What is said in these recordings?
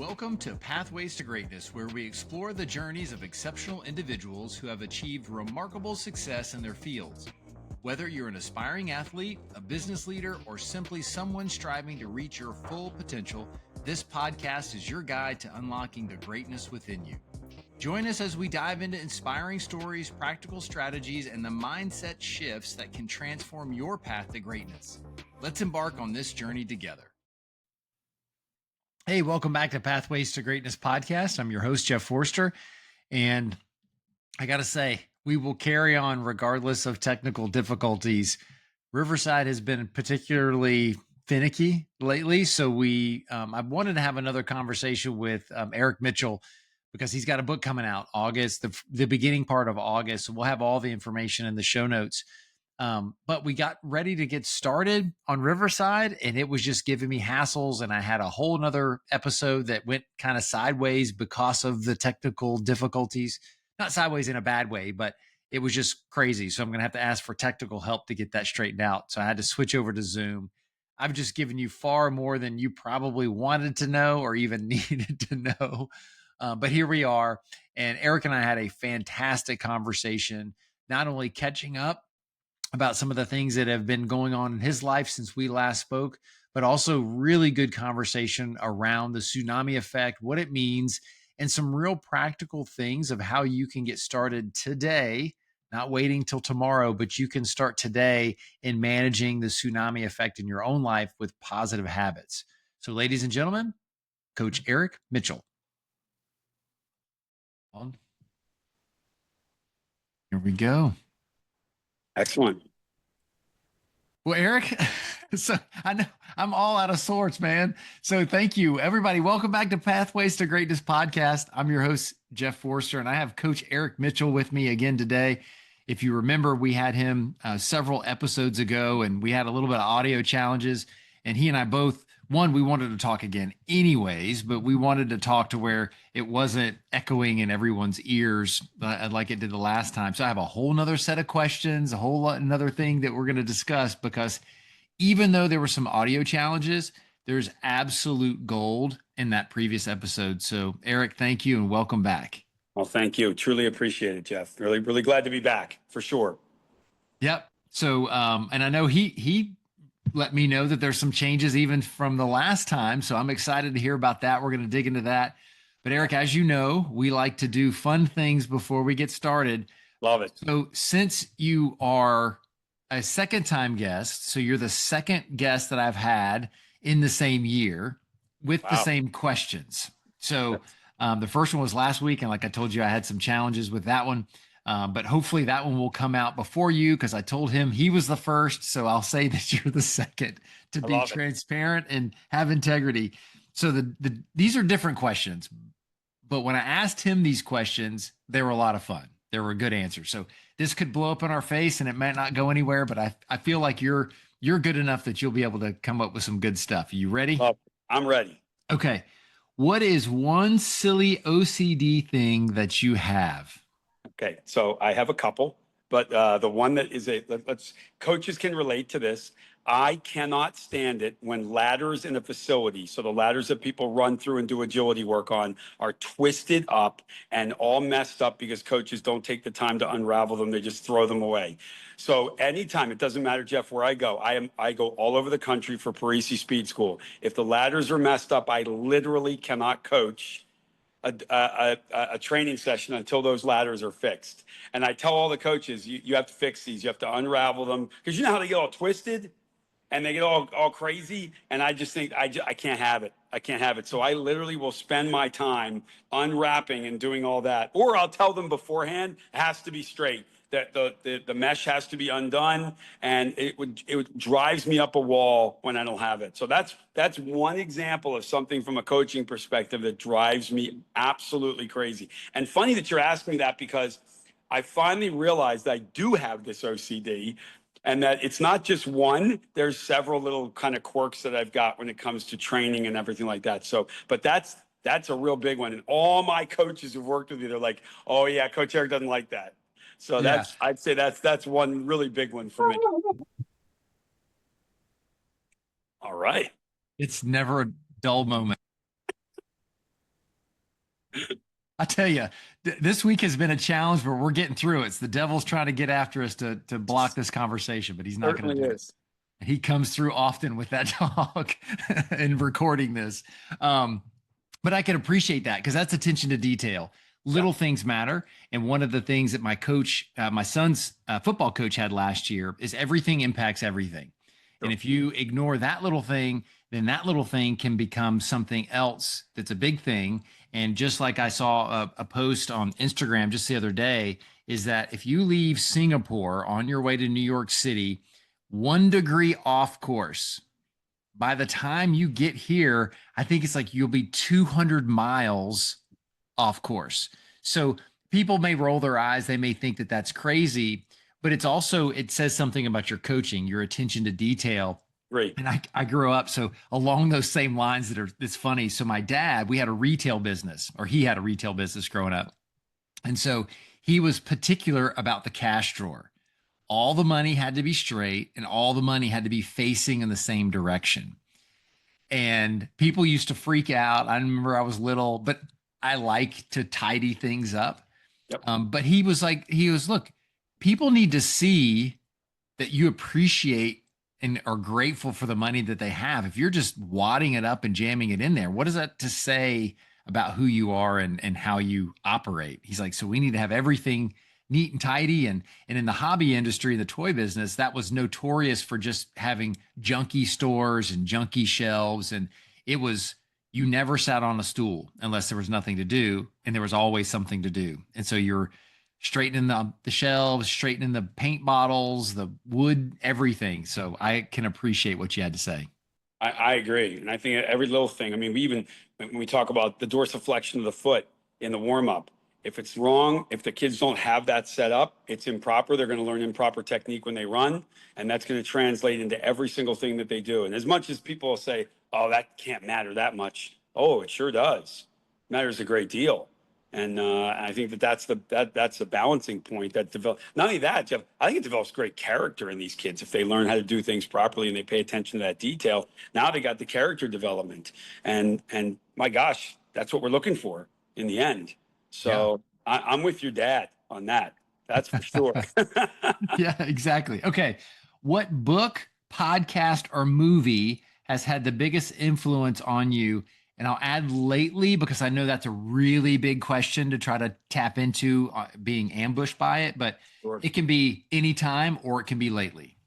Welcome to Pathways to Greatness, where we explore the journeys of exceptional individuals who have achieved remarkable success in their fields. Whether you're an aspiring athlete, a business leader, or simply someone striving to reach your full potential, this podcast is your guide to unlocking the greatness within you. Join us as we dive into inspiring stories, practical strategies, and the mindset shifts that can transform your path to greatness. Let's embark on this journey together. Hey, welcome back to Pathways to Greatness podcast. I'm your host, Jeff Forster, and I got to say, we will carry on regardless of technical difficulties. Riverside has been particularly finicky lately, so I wanted to have another conversation with Eric Mitchell because he's got a book coming out August, the beginning part of August. So we'll have all the information in the show notes. But we got ready to get started on Riverside, and it was just giving me hassles. And I had a whole nother episode that went kind of sideways because of the technical difficulties. Not sideways in a bad way, but it was just crazy. So I'm going to have to ask for technical help to get that straightened out. So I had to switch over to Zoom. I've just given you far more than you probably wanted to know or even needed to know. But here we are. And Eric and I had a fantastic conversation, not only catching up about some of the things that have been going on in his life since we last spoke, but also really good conversation around the tsunami effect, what it means, and some real practical things of how you can get started today, not waiting till tomorrow, but you can start today in managing the tsunami effect in your own life with positive habits. So ladies and gentlemen, Coach Eric Mitchell. Here we go. Excellent. Well, Eric, so I know I'm all out of sorts, man. So thank you, everybody. Welcome back to Pathways to Greatness podcast. I'm your host, Jeff Forster, and I have Coach Eric Mitchell with me again today. If you remember, we had him several episodes ago, and we had a little bit of audio challenges, and he and I both, we wanted to talk again anyways, but we wanted to talk to where it wasn't echoing in everyone's ears like it did the last time. So I have a whole nother set of questions, another thing that we're going to discuss, because even though there were some audio challenges, there's absolute gold in that previous episode. So Eric, thank you and welcome back. Well, thank you. Truly appreciate it, Jeff. Really, really glad to be back for sure. Yep. So, and I know he let me know that there's some changes even from the last time. So I'm excited to hear about that. We're going to dig into that. But Eric, as you know, we like to do fun things before we get started. Love it. So since you are a second time guest, so you're the second guest that I've had in the same year with the same questions. So the first one was last week. And like I told you, I had some challenges with that one. But hopefully that one will come out before you, because I told him he was the first. So I'll say that you're the second, to be transparent and have integrity. So these are different questions. But when I asked him these questions, they were a lot of fun. They were good answers. So this could blow up in our face and it might not go anywhere, but I feel like you're good enough that you'll be able to come up with some good stuff. Are you ready? I'm ready. Okay. What is one silly OCD thing that you have? Okay, so I have a couple, but the one that is coaches can relate to this. I cannot stand it when ladders in a facility, so the ladders that people run through and do agility work on, are twisted up and all messed up because coaches don't take the time to unravel them. They just throw them away. So anytime, it doesn't matter, Jeff, where I go. I go all over the country for Parisi Speed School. If the ladders are messed up, I literally cannot coach a training session until those ladders are fixed. And I tell all the coaches, you have to fix these. You have to unravel them, because you know how they get all twisted and they get all crazy. And I just think I can't have it. I can't have it. So I literally will spend my time unwrapping and doing all that. Or I'll tell them beforehand, it has to be straight. That the mesh has to be undone, and it drives me up a wall when I don't have it. So that's one example of something from a coaching perspective that drives me absolutely crazy. And funny that you're asking me that, because I finally realized I do have this OCD, and that it's not just one. There's several little kind of quirks that I've got when it comes to training and everything like that. So, but that's a real big one. And all my coaches who've worked with me, they're like, "Oh yeah, Coach Eric doesn't like that." So I'd say that's one really big one for me. All right. It's never a dull moment. I tell you, this week has been a challenge, but we're getting through it. It's the devil's trying to get after us to block this conversation, but he's not going Certainly to do it. is. He comes through often with that talk and recording this. Um, but I can appreciate that because that's attention to detail. Yeah. Little things matter. And one of the things that my coach, my son's football coach had last year is everything impacts everything. And Sure. if you ignore that little thing, then that little thing can become something else that's a big thing. And just like I saw a post on Instagram just the other day, is that if you leave Singapore on your way to New York City, 1 degree off course, by the time you get here, I think it's like you'll be 200 miles off course. So people may roll their eyes. They may think that that's crazy, but it's also, it says something about your coaching, your attention to detail. Great. And I grew up, so along those same lines it's funny. So my dad, we had a retail business, or he had a retail business growing up. And so he was particular about the cash drawer. All the money had to be straight and all the money had to be facing in the same direction. And people used to freak out. I remember I was little, but I like to tidy things up. Yep. But look, people need to see that you appreciate and are grateful for the money that they have. If you're just wadding it up and jamming it in there, what is that to say about who you are and how you operate? He's like, so we need to have everything neat and tidy. And in the hobby industry, the toy business, that was notorious for just having junky stores and junky shelves. And it was, you never sat on a stool unless there was nothing to do. And there was always something to do. And so you're straightening the shelves, straightening the paint bottles, the wood, everything. So I can appreciate what you had to say. I agree. And I think every little thing, I mean, when we talk about the dorsiflexion of the foot in the warm up, if it's wrong, if the kids don't have that set up, it's improper. They're going to learn improper technique when they run. And that's going to translate into every single thing that they do. And as much as people say, oh, that can't matter that much. Oh, it sure does. Matters a great deal. And I think that's the balancing point that develop. Not only that, Jeff, I think it develops great character in these kids if they learn how to do things properly and they pay attention to that detail. Now they got the character development, and my gosh, that's what we're looking for in the end. Yeah. So I'm with your dad on that. That's for sure. Yeah, exactly. Okay. What book, podcast, or movie has had the biggest influence on you? And I'll add lately because I know that's a really big question to try to tap into being ambushed by it, but Sure. it can be anytime or it can be lately.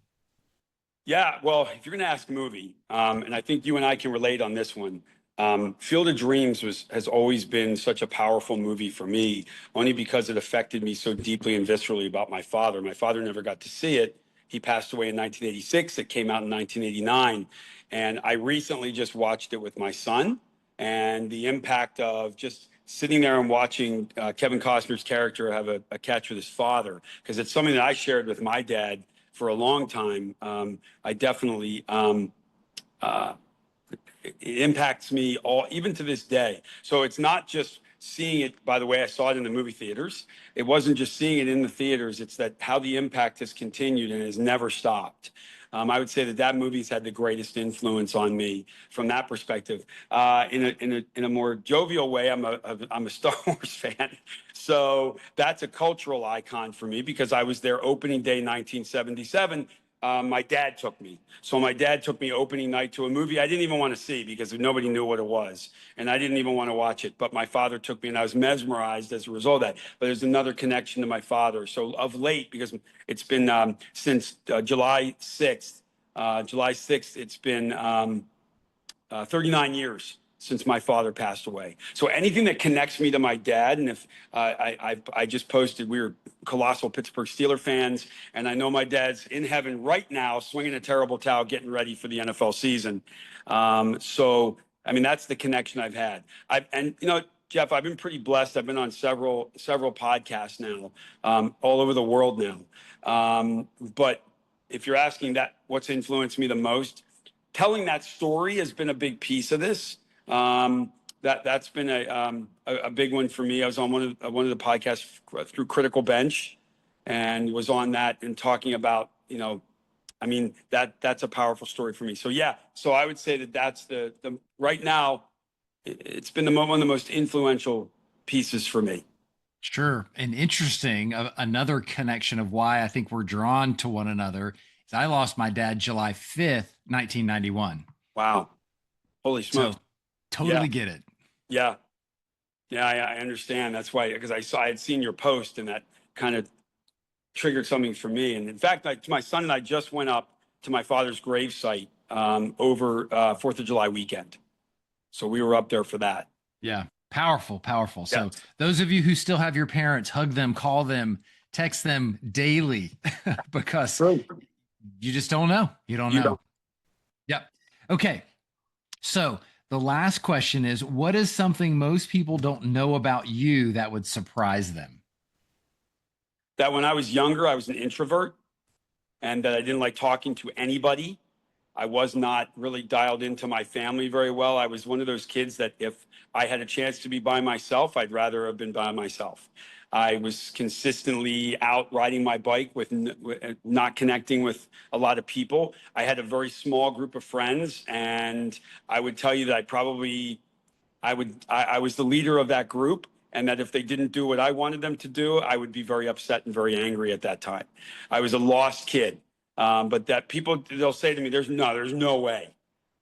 Yeah, well, if you're going to ask movie, and I think you and I can relate on this one, Field of Dreams has always been such a powerful movie for me, only because it affected me so deeply and viscerally about my father. My father never got to see it. He passed away in 1986. It came out in 1989. And I recently just watched it with my son, and the impact of just sitting there and watching Kevin Costner's character have a catch with his father, because it's something that I shared with my dad for a long time. I definitely it impacts me all, even to this day. So it's not just seeing it. By the way, I saw it in the movie theaters. It wasn't just seeing it in the theaters. It's that how the impact has continued and has never stopped. I would say that movie's had the greatest influence on me from that perspective. In a more jovial way, I'm a Star Wars fan, so that's a cultural icon for me because I was there opening day 1977. My dad took me. So my dad took me opening night to a movie I didn't even want to see because nobody knew what it was. And I didn't even want to watch it. But my father took me and I was mesmerized as a result of that. But there's another connection to my father. So of late, because it's been since July 6th, it's been 39 years since my father passed away. So anything that connects me to my dad, and if I just posted, we were colossal Pittsburgh Steeler fans, and I know my dad's in heaven right now, swinging a terrible towel, getting ready for the NFL season. So I mean, that's the connection I've had. And you know, Jeff, I've been pretty blessed. I've been on several podcasts now, all over the world now. But if you're asking that, what's influenced me the most? Telling that story has been a big piece of this. That's been a big one for me. I was on one of the podcasts through Critical Bench, and was on that and talking about, you know, I mean, that's a powerful story for me. So yeah, so I would say that that's the right now. It's been one of the most influential pieces for me. Sure. And interesting, another connection of why I think we're drawn to one another is I lost my dad July 5th, 1991. Wow. Holy smokes. So Yeah. totally get it. Yeah. Yeah. I understand. That's why, because I had seen your post and that kind of triggered something for me. And in fact, my son and I just went up to my father's gravesite over 4th of July weekend. So we were up there for that. Yeah. Powerful, powerful. Yeah. So those of you who still have your parents, hug them, call them, text them daily because True. you just don't know. You don't You know. don't. Yep. Okay. So the last question is, what is something most people don't know about you that would surprise them? That when I was younger, I was an introvert and that I didn't like talking to anybody. I was not really dialed into my family very well. I was one of those kids that if I had a chance to be by myself, I'd rather have been by myself. I was consistently out riding my bike with not connecting with a lot of people. I had a very small group of friends, and I would tell you that I was the leader of that group, and that if they didn't do what I wanted them to do, I would be very upset and very angry at that time. I was a lost kid. But that people, they'll say to me, there's no way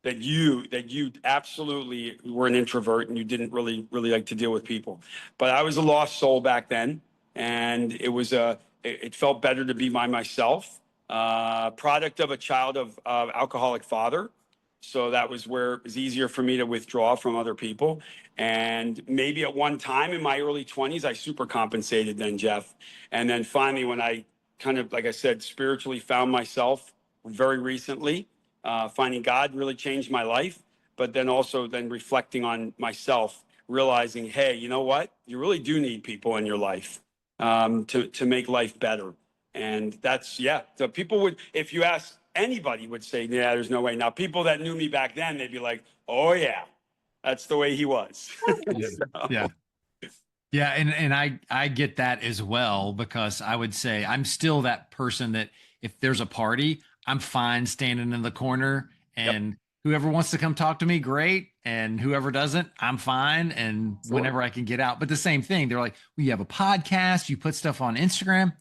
that you absolutely were an introvert and you didn't really like to deal with people. But I was a lost soul back then, and it felt better to be by myself. Product of a child of alcoholic father. So that was where it was easier for me to withdraw from other people. And maybe at one time in my early 20s, I super compensated then, Jeff. And then finally, when I kind of, like I said, spiritually found myself very recently, finding God really changed my life. But then also then reflecting on myself, realizing, hey, you know what? You really do need people in your life to make life better. And that's, yeah. So people would, if you ask anybody, would say, yeah, there's no way. Now, people that knew me back then, they'd be like, oh, yeah, that's the way he was. Yeah. So, Yeah. Yeah, and I get that as well because I would say I'm still that person that if there's a party, I'm fine standing in the corner yep. and whoever wants to come talk to me, great, and whoever doesn't, I'm fine and Sure. whenever I can get out. But the same thing, they're like, "Well, you have a podcast, you put stuff on Instagram,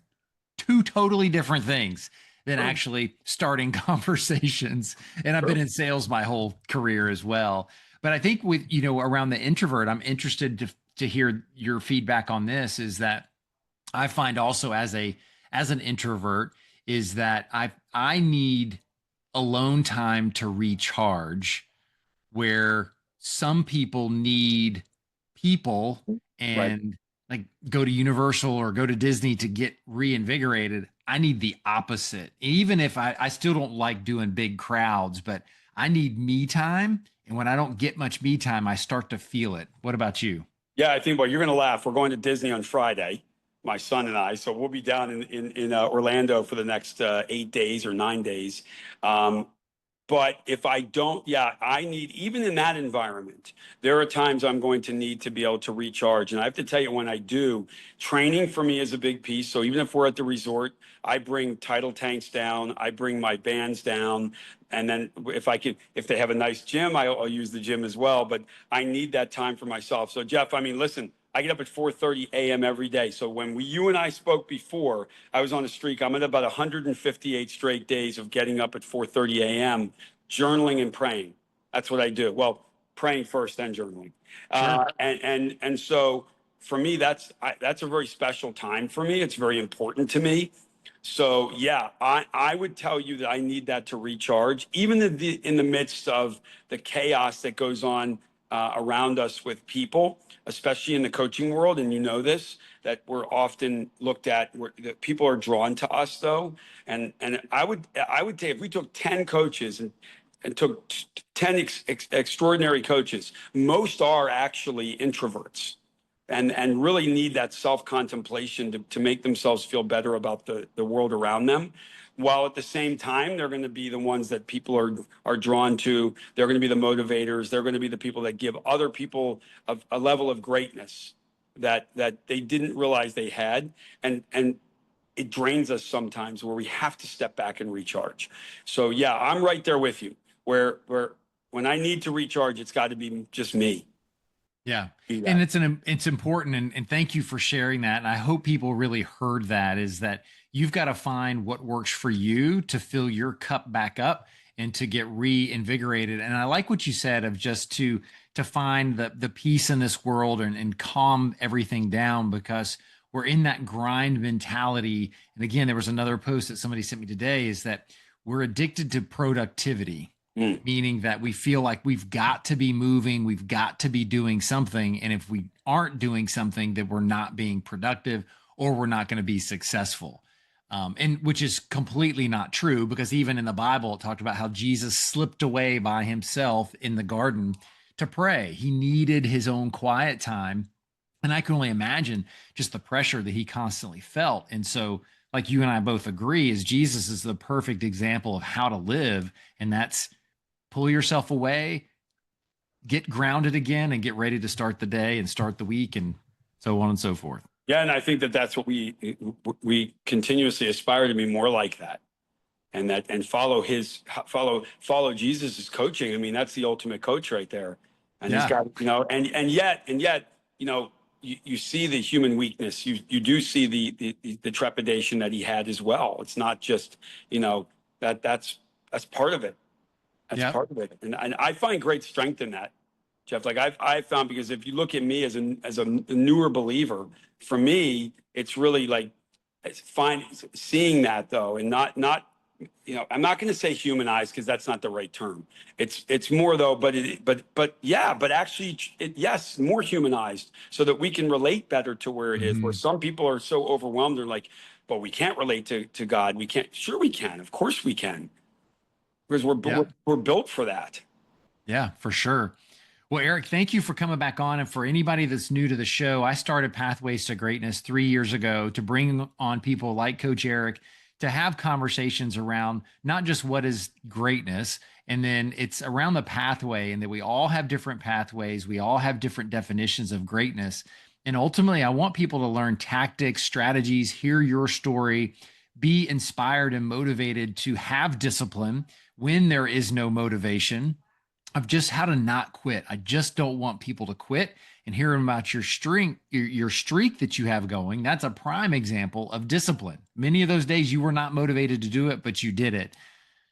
two totally different things than Sure. actually starting conversations." And I've Sure. been in sales my whole career as well. But I think with, around the introvert, I'm interested to hear your feedback on this is that I find also as an introvert is that I need alone time to recharge where some people need people Right. and like go to Universal or go to Disney to get reinvigorated. I need the opposite. Even if I still don't like doing big crowds, but I need me time. And when I don't get much me time, I start to feel it. What about you? Yeah, I think, well, you're going to laugh. We're going to Disney on Friday, my son and I. So we'll be down in Orlando for the next 8 days or 9 days. Um, But if I don't, yeah, I need, even in that environment, there are times I'm going to need to be able to recharge. And I have to tell you, when I do, training for me is a big piece. So even if we're at the resort, I bring tidal tanks down, I bring my bands down. And then if they have a nice gym, I'll use the gym as well. But I need that time for myself. So Jeff, I mean, listen, I get up at 4:30 a.m. every day. So when you and I spoke before, I was on a streak. I'm at about 158 straight days of getting up at 4:30 a.m., journaling and praying. That's what I do. Well, praying first, then journaling. Sure. And so for me, that's a very special time for me. It's very important to me. So yeah, I would tell you that I need that to recharge, even in the midst of the chaos that goes on around us with people, especially in the coaching world. And you know this, that we're often looked at, that people are drawn to us though. And I would say if we took 10 coaches and took 10 extraordinary coaches, most are actually introverts and really need that self-contemplation to make themselves feel better about the world around them. While at the same time, they're going to be the ones that people are drawn to. They're going to be the motivators. They're going to be the people that give other people a level of greatness that they didn't realize they had. And it drains us sometimes where we have to step back and recharge. So yeah, I'm right there with you. Where when I need to recharge, it's got to be just me. Yeah. Be And that. it's important, and thank you for sharing that. And I hope people really heard that, is that you've got to find what works for you to fill your cup back up and to get reinvigorated. And I like what you said of just to find the peace in this world, and calm everything down, because we're in that grind mentality. And again, there was another post that somebody sent me today, is that we're addicted to productivity, Mm. meaning that we feel like we've got to be moving, we've got to be doing something. And if we aren't doing something, then we're not being productive, or we're not going to be successful. And which is completely not true, because even in the Bible, it talked about how Jesus slipped away by himself in the garden to pray. He needed his own quiet time. And I can only imagine just the pressure that he constantly felt. And so, like you and I both agree, is Jesus is the perfect example of how to live. And that's pull yourself away, get grounded again, and get ready to start the day and start the week, and so on and so forth. Yeah, and I think that that's what we continuously aspire to be more like that, and follow Jesus's coaching. I mean, that's the ultimate coach right there. And he's Yeah. got, and yet, you see the human weakness. You do see the trepidation that he had as well. It's not just, that's part of it. That's Yep. part of it. And I find great strength in that, Jeff. Like I've found, because if you look at me as a newer believer, for me, it's really like it's fine seeing that though, and not I'm not going to say humanized, because that's not the right term. It's more though, but actually, yes, more humanized, so that we can relate better to where it is. Where Mm-hmm. some people are so overwhelmed, they're like, "But we can't relate to God. We can't." Sure, we can. Of course, we can, because we're Yep. we're built for that. Yeah, for sure. Well, Eric, thank you for coming back on. And for anybody that's new to the show, I started Pathways to Greatness 3 years ago to bring on people like Coach Eric to have conversations around not just what is greatness, and then it's around the pathway, and that we all have different pathways. We all have different definitions of greatness. And ultimately, I want people to learn tactics, strategies, hear your story, be inspired and motivated to have discipline when there is no motivation, of just how to not quit. I just don't want people to quit. And hearing about your your streak that you have going, that's a prime example of discipline. Many of those days you were not motivated to do it, but you did it.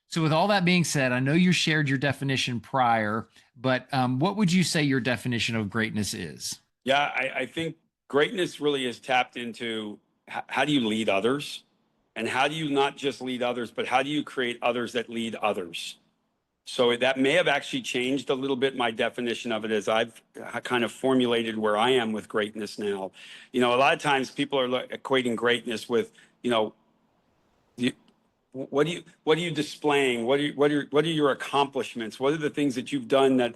So, with all that being said, I know you shared your definition prior, but what would you say your definition of greatness is? Yeah, I think greatness really is tapped into how do you lead others, and how do you not just lead others, but how do you create others that lead others? So that may have actually changed a little bit my definition of it, as I've kind of formulated where I am with greatness now. A lot of times people are equating greatness with, you know, what are you displaying? What are your accomplishments? What are the things that you've done that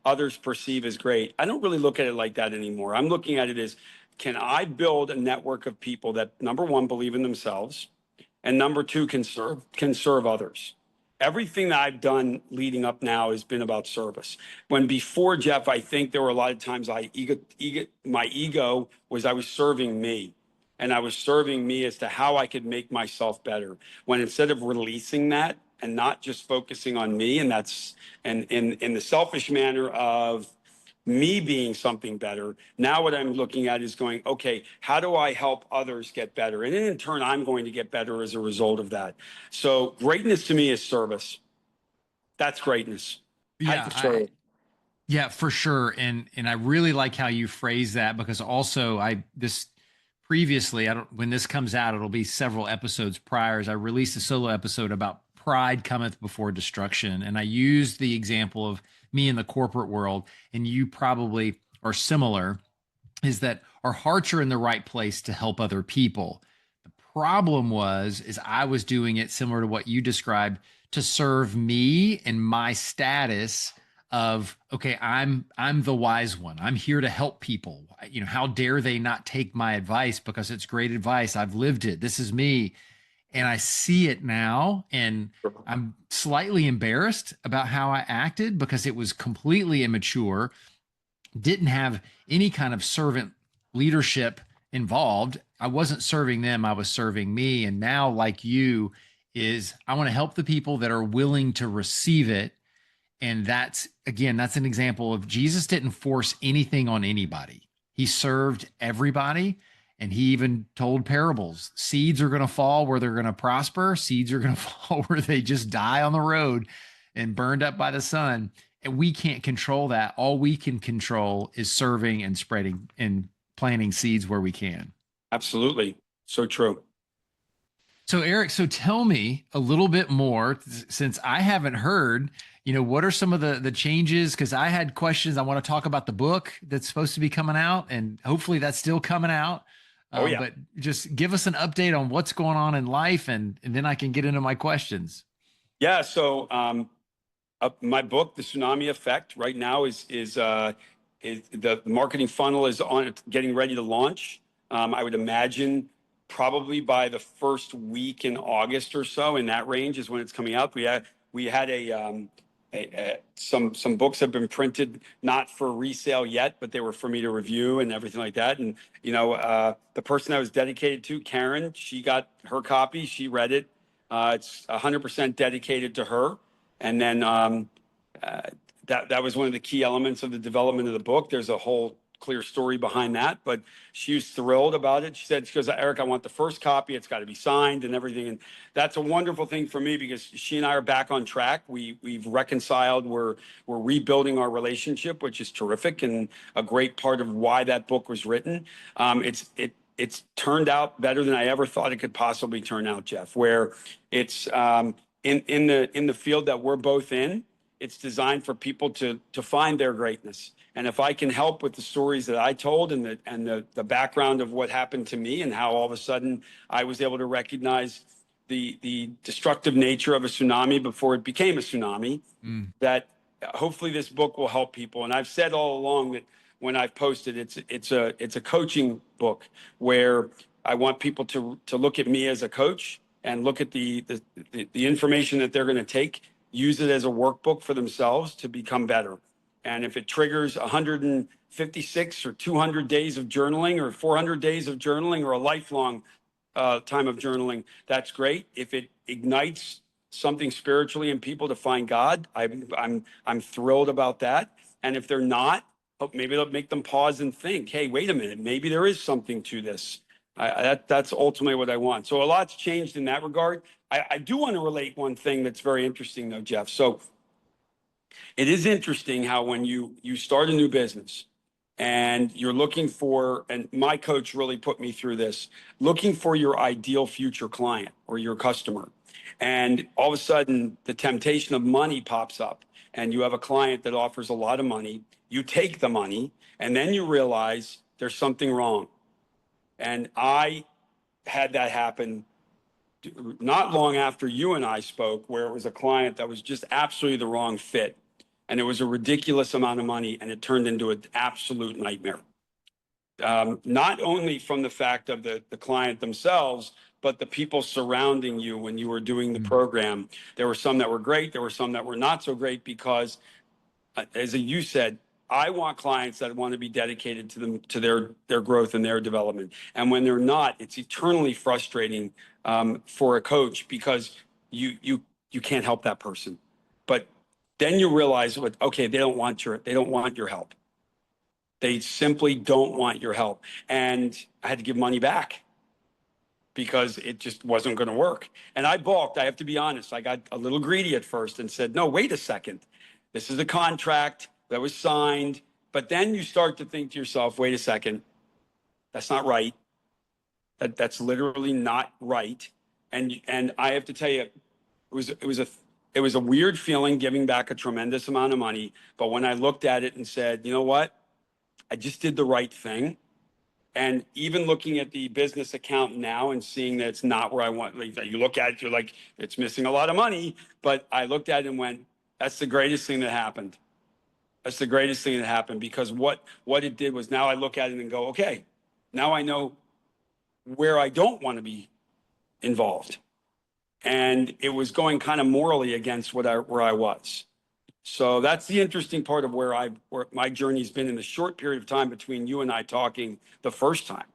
others perceive as great? I don't really look at it like that anymore. I'm looking at it as, can I build a network of people that, number one, believe in themselves, and number two, can serve others. Everything that I've done leading up now has been about service. When before, Jeff, I think there were a lot of times my ego was, I was serving me. And I was serving me as to how I could make myself better. When instead of releasing that and not just focusing on me, and that's and in the selfish manner of me being something better, now what I'm looking at is going, okay, how do I help others get better? And then in turn, I'm going to get better as a result of that. So greatness to me is service. That's greatness. How do Yeah, you serve? yeah, for sure. And I really like how you phrase that, because also I this previously, I don't when this comes out, it'll be several episodes prior, as I released a solo episode about pride cometh before destruction. And I used the example of me in the corporate world, and you probably are similar, is that our hearts are in the right place to help other people. The problem is I was doing it similar to what you described, to serve me and my status of, okay, I'm the wise one. I'm here to help people. How dare they not take my advice, because it's great advice. I've lived it. This is me. And I see it now, and I'm slightly embarrassed about how I acted, because it was completely immature, didn't have any kind of servant leadership involved. I wasn't serving them, I was serving me. And now, like you, is I want to help the people that are willing to receive it. And that's, again, that's an example of Jesus didn't force anything on anybody. He served everybody. And he even told parables. Seeds are going to fall where they're going to prosper. Seeds are going to fall where they just die on the road and burned up by the sun. And we can't control that. All we can control is serving and spreading and planting seeds where we can. Absolutely. So true. So Eric, so tell me a little bit more since I haven't heard, what are some of the changes? Because I had questions. I want to talk about the book that's supposed to be coming out, and hopefully that's still coming out. Oh, yeah. But just give us an update on what's going on in life, and then I can get into my questions. Yeah. So my book, The Tsunami Effect, right now is the marketing funnel is on getting ready to launch. I would imagine probably by the first week in August or so, in that range is when it's coming out. We had some books have been printed, not for resale yet, but they were for me to review and everything like that. And the person I was dedicated to, Karen, she got her copy, she read it. It's 100% dedicated to her. And then that was one of the key elements of the development of the book. There's a whole clear story behind that, but she was thrilled about it. She goes, Eric, I want the first copy. It's got to be signed and everything. And that's a wonderful thing for me because she and I are back on track. We've reconciled. We're rebuilding our relationship, which is terrific and a great part of why that book was written. It's turned out better than I ever thought it could possibly turn out, Jeff, where it's in the field that we're both in. It's designed for people to find their greatness. And if I can help with the stories that I told and the background of what happened to me and how all of a sudden I was able to recognize the destructive nature of a tsunami before it became a tsunami, that hopefully this book will help people. And I've said all along that when I've posted, it's a coaching book where I want people to look at me as a coach and look at the information that they're going to take, use it as a workbook for themselves to become better. And if it triggers 156 or 200 days of journaling or 400 days of journaling or a lifelong time of journaling, that's great. If it ignites something spiritually in people to find God, I'm thrilled about that. And if they're not, maybe it'll make them pause and think, hey, wait a minute, maybe there is something to this. That's ultimately what I want. So a lot's changed in that regard. I do want to relate one thing that's very interesting, though, Jeff. So it is interesting how when you start a new business and you're looking for, and my coach really put me through this, looking for your ideal future client or your customer. And all of a sudden, the temptation of money pops up and you have a client that offers a lot of money. You take the money and then you realize there's something wrong. And I had that happen not long after you and I spoke, where it was a client that was just absolutely the wrong fit. And it was a ridiculous amount of money, and it turned into an absolute nightmare. Not only from the fact of the client themselves, but the people surrounding you when you were doing the program. There were some that were great. There were some that were not so great because, as you said, I want clients that want to be dedicated to them, to their growth and their development. And when they're not, it's eternally frustrating for a coach because you can't help that person. But then you realize, okay, they don't want your help. They simply don't want your help. And I had to give money back because it just wasn't going to work. And I balked. I have to be honest. I got a little greedy at first and said, no, wait a second. This is a contract that was signed. But then you start to think to yourself, wait a second, that's not right. That's literally not right. And I have to tell you, it was a weird feeling giving back a tremendous amount of money. But when I looked at it and said, you know what, I just did the right thing. And even looking at the business account now and seeing that it's not where I want, like, you look at it, you're like, it's missing a lot of money. But I looked at it and went, that's the greatest thing that happened. That's the greatest thing that happened, because what it did was, now I look at it and go, okay, now I know where I don't want to be involved. And it was going kind of morally against where I was. So that's the interesting part of where my journey's been in the short period of time between you and I talking the first time.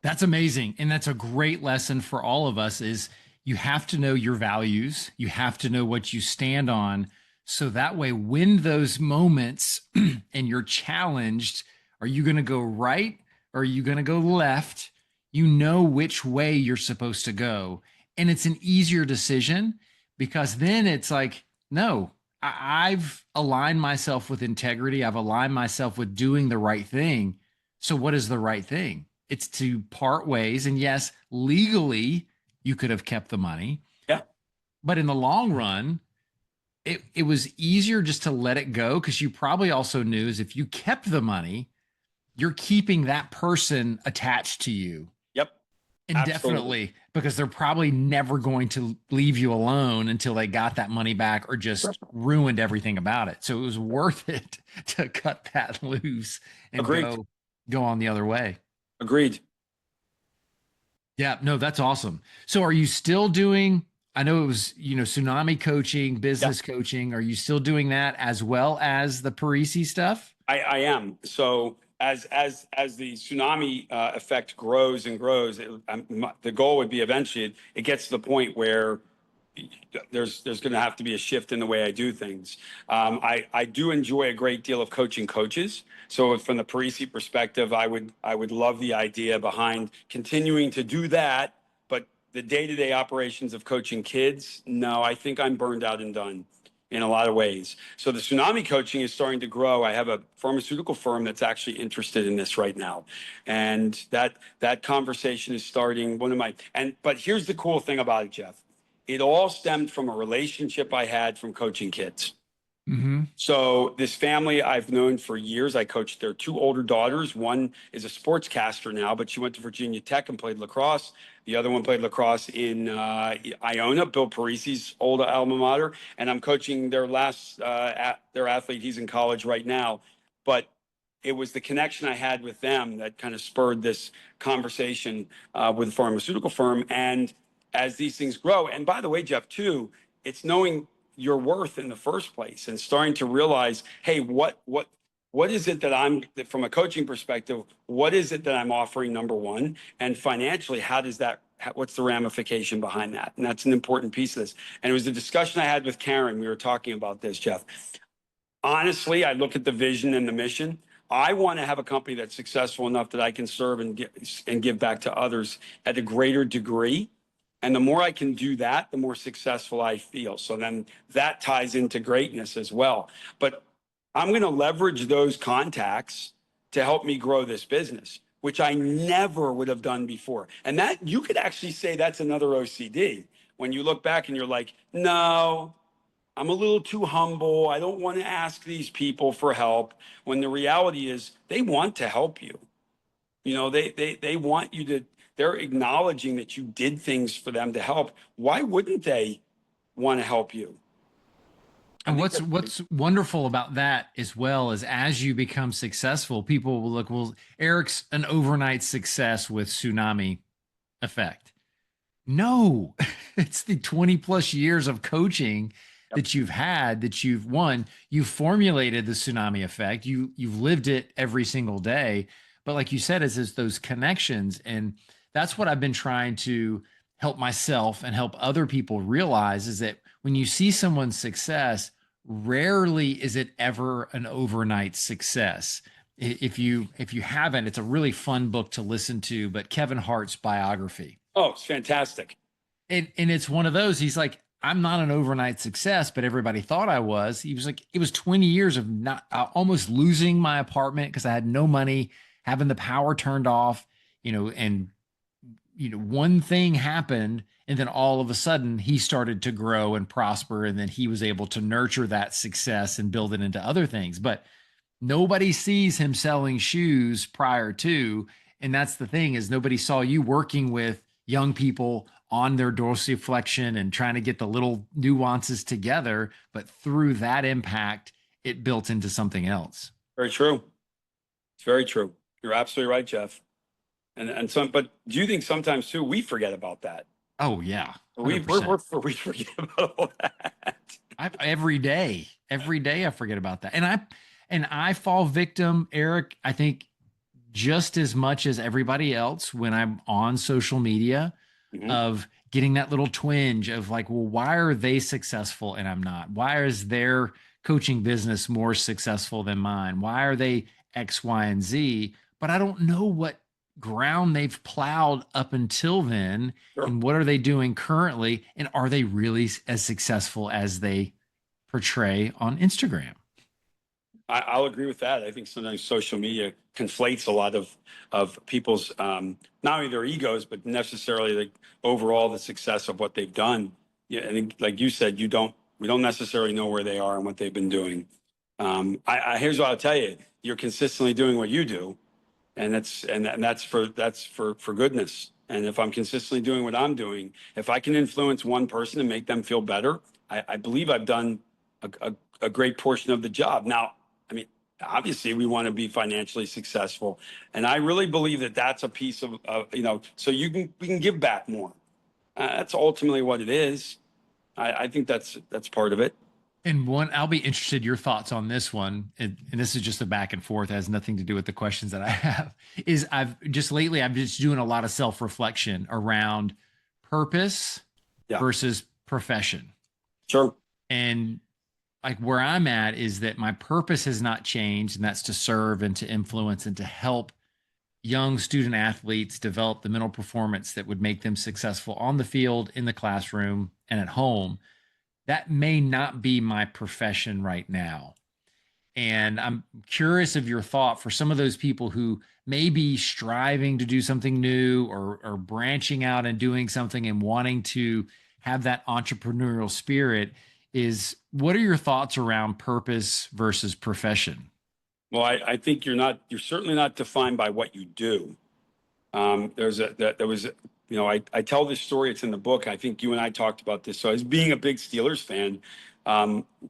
That's amazing. And that's a great lesson for all of us is you have to know your values. You have to know what you stand on So that way, when those moments and you're challenged, are you going to go right or are you going to go left? You know which way you're supposed to go. And it's an easier decision because then it's like, no, I've aligned myself with integrity. I've aligned myself with doing the right thing. So, what is the right thing? It's to part ways. And yes, legally, you could have kept the money. Yeah. But in the long run, it was easier just to let it go because you probably also knew is if you kept the money, you're keeping that person attached to you Yep. Absolutely. indefinitely because they're probably never going to leave you alone until they got that money back or just ruined everything about it. So it was worth it to cut that loose and Agreed. go on the other way. Agreed. Yeah, no, that's awesome. So are you still doing, I know it was, tsunami coaching, Yeah. business coaching. Are you still doing that as well as the Parisi stuff? I am. So as the tsunami effect grows and grows, the goal would be eventually it gets to the point where there's going to have to be a shift in the way I do things. I do enjoy a great deal of coaching coaches. So from the Parisi perspective, I would love the idea behind continuing to do that. But the day-to-day operations of coaching kids, no, I think I'm burned out and done in a lot of ways. So the tsunami coaching is starting to grow. I have a pharmaceutical firm that's actually interested in this right now. And that conversation is starting. But here's the cool thing about it, Jeff. It all stemmed from a relationship I had from coaching kids. Mm-hmm. So this family I've known for years. I coached their two older daughters. One is a sportscaster now, but she went to Virginia Tech and played lacrosse. The other one played lacrosse in Iona, Bill Parisi's old alma mater. And I'm coaching their their athlete. He's in college right now. But it was the connection I had with them that kind of spurred this conversation with the pharmaceutical firm. And as these things grow, and by the way, Jeff, too, it's knowing your worth in the first place and starting to realize, hey, what is it that I'm, from a coaching perspective, what is it that I'm offering, number one, and financially, what's the ramification behind that? And that's an important piece of this. And it was the discussion I had with Karen. We were talking about this, Jeff. Honestly, I look at the vision and the mission. I want to have a company that's successful enough that I can serve and give back to others at a greater degree. And the more I can do that, the more successful I feel. So then that ties into greatness as well. But I'm going to leverage those contacts to help me grow this business, which I never would have done before. And that you could actually say that's another OCD. When you look back and you're like, no, I'm a little too humble. I don't want to ask these people for help. When the reality is they want to help you. They want you to, they're acknowledging that you did things for them to help. Why wouldn't they want to help you? And what's wonderful about that as well is as you become successful, people will look, well, Eric's an overnight success with Tsunami Effect. No, it's the 20 plus years of coaching that you've had, that you've won. You've formulated the Tsunami Effect. You've lived it every single day. But like you said, it's those connections. And that's what I've been trying to help myself and help other people realize is that when you see someone's success, rarely is it ever an overnight success. If you haven't, it's a really fun book to listen to, but Kevin Hart's biography. Oh, it's fantastic. And it's one of those, he's like, I'm not an overnight success, but everybody thought I was. He was like, it was 20 years of not almost losing my apartment because I had no money, having the power turned off, and one thing happened, and then all of a sudden he started to grow and prosper, and then he was able to nurture that success and build it into other things. But nobody sees him selling shoes prior to, and that's the thing is nobody saw you working with young people on their dorsiflexion and trying to get the little nuances together. But through that impact, it built into something else. Very true. It's very true. You're absolutely right, Jeff. But do you think sometimes too we forget about that? Oh yeah, we forget about all that. Every day I forget about that, and I fall victim, Eric. I think just as much as everybody else when I'm on social media, of getting that little twinge of like, well, why are they successful and I'm not? Why is their coaching business more successful than mine? Why are they X, Y, and Z? But I don't know what ground they've plowed up until then. Sure. And what are they doing currently? And are they really as successful as they portray on Instagram? I'll agree with that. I think sometimes social media conflates a lot of people's not only their egos, but necessarily like overall the success of what they've done. Yeah, I think like you said, we don't necessarily know where they are and what they've been doing. Here's what I'll tell you: you're consistently doing what you do, and that's for goodness. And if I'm consistently doing what I'm doing, if I can influence one person and make them feel better, I believe I've done a great portion of the job. Now, I mean, obviously, we want to be financially successful, and I really believe that that's a piece of so we can give back more. That's ultimately what it is. I think that's part of it. And one, I'll be interested your thoughts on this one, and this is just a back and forth, it has nothing to do with the questions that I have. Is I've just doing a lot of self reflection around purpose Yeah, versus profession, sure. and like where I'm at is that my purpose has not changed, and that's to serve and to influence and to help young student athletes develop the mental performance that would make them successful on the field, in the classroom, and at home. That may not be my profession right now. And I'm curious of your thought for some of those people who may be striving to do something new, or branching out and doing something and wanting to have that entrepreneurial spirit. Is what are your thoughts around purpose versus profession? Well, I think you're certainly not defined by what you do. There was, I tell this story. It's in the book. I think you and I talked about this. So as being a big Steelers fan,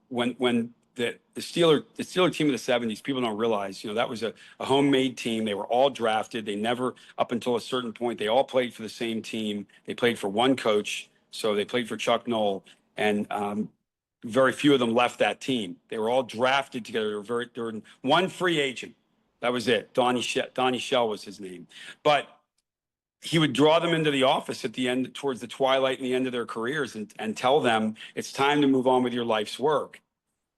when the Steeler team of the '70s, people don't realize, that was a homemade team. They were all drafted. They never, up until a certain point, they all played for the same team. They played for one coach. So they played for Chuck Noll, and very few of them left that team. They were all drafted together. They were one free agent. That was it. Donnie Shell was his name. But he would draw them into the office at the end, towards the twilight and the end of their careers, and tell them it's time to move on with your life's work.